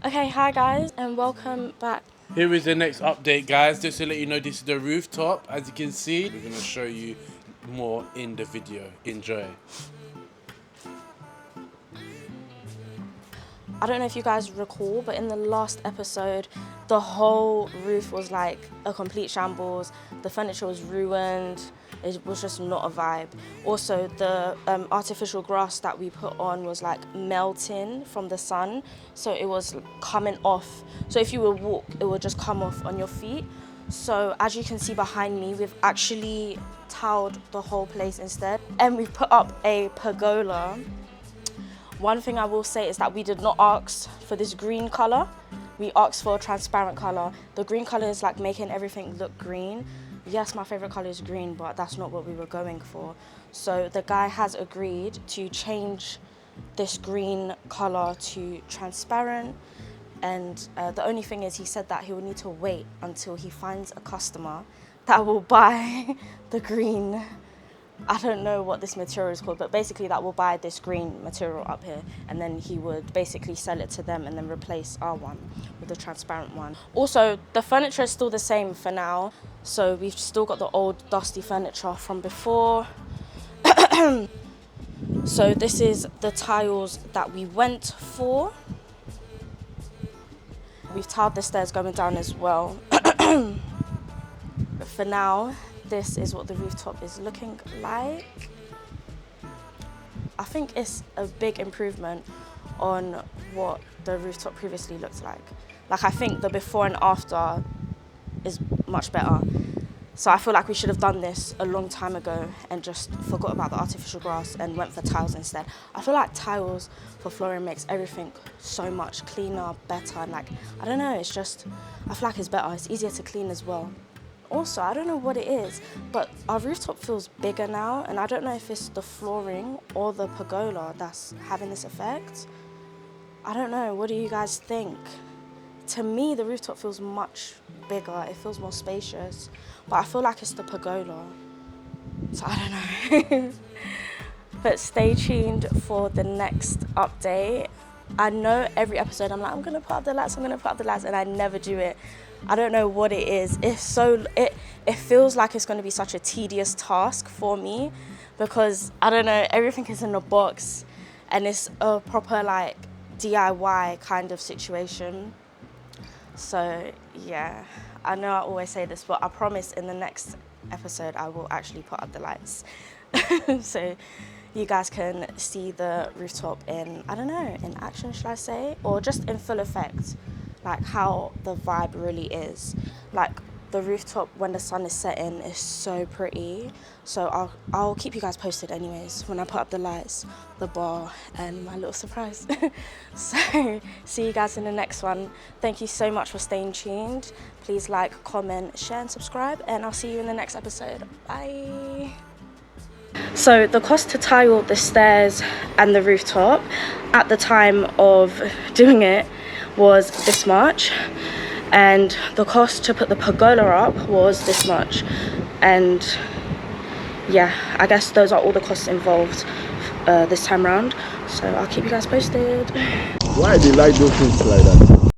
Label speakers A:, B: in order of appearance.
A: Okay, hi guys and welcome back.
B: Here is the next update, guys. Just to let you know, this is the rooftop. As you can see, we're going to show you more in the video. Enjoy.
A: I don't know if you guys recall, but in the last episode, the whole roof was like a complete shambles. The furniture was ruined. It was just not a vibe. Also, the artificial grass that we put on was like melting from the sun. So it was coming off. So if you would walk, it would just come off on your feet. So as you can see behind me, we've actually tiled the whole place instead. And we put up a pergola. One thing I will say is that we did not ask for this green color. We asked for a transparent color. The green color is like making everything look green. Yes, my favorite color is green, but that's not what we were going for. So the guy has agreed to change this green color to transparent. And the only thing is, he said that he will need to wait until he finds a customer that will buy the green. I don't know what this material is called, but basically that will buy this green material up here, and then he would basically sell it to them and then replace our one with the transparent one. Also, the furniture is still the same for now, so we've still got the old dusty furniture from before. So this is the tiles that we went for. We've tiled the stairs going down as well. For now, this is what the rooftop is looking like. I think it's a big improvement on what the rooftop previously looked like. Like, I think the before and after is much better. So I feel like we should have done this a long time ago and just forgot about the artificial grass and went for tiles instead. I feel like tiles for flooring makes everything so much cleaner, better, and like, I don't know, it's just, I feel like it's better. It's easier to clean as well. Also, I don't know what it is, but our rooftop feels bigger now, and I don't know if it's the flooring or the pergola that's having this effect. I don't know, what do you guys think? To me, the rooftop feels much bigger, it feels more spacious, but I feel like it's the pergola, so I don't know. But stay tuned for the next update. I know every episode I'm like, I'm gonna put up the lights, and I never do it. I don't know what it is. It feels like it's going to be such a tedious task for me because, I don't know, everything is in a box and it's a proper like DIY kind of situation. So yeah, I know I always say this, but I promise in the next episode I will actually put up the lights. So you guys can see the rooftop in, I don't know, in action, should I say? Or just in full effect. Like how the vibe really is. Like the rooftop when the sun is setting is so pretty. So I'll keep you guys posted anyways when I put up the lights, the bar, and my little surprise. So see you guys in the next one. Thank you so much for staying tuned. Please like, comment, share and subscribe, and I'll see you in the next episode. Bye. So the cost to tile the stairs and the rooftop at the time of doing it was this much, and the cost to put the pergola up was this much, and yeah, I guess those are all the costs involved this time round, so I'll keep you guys posted.
C: Why do you like those things like that?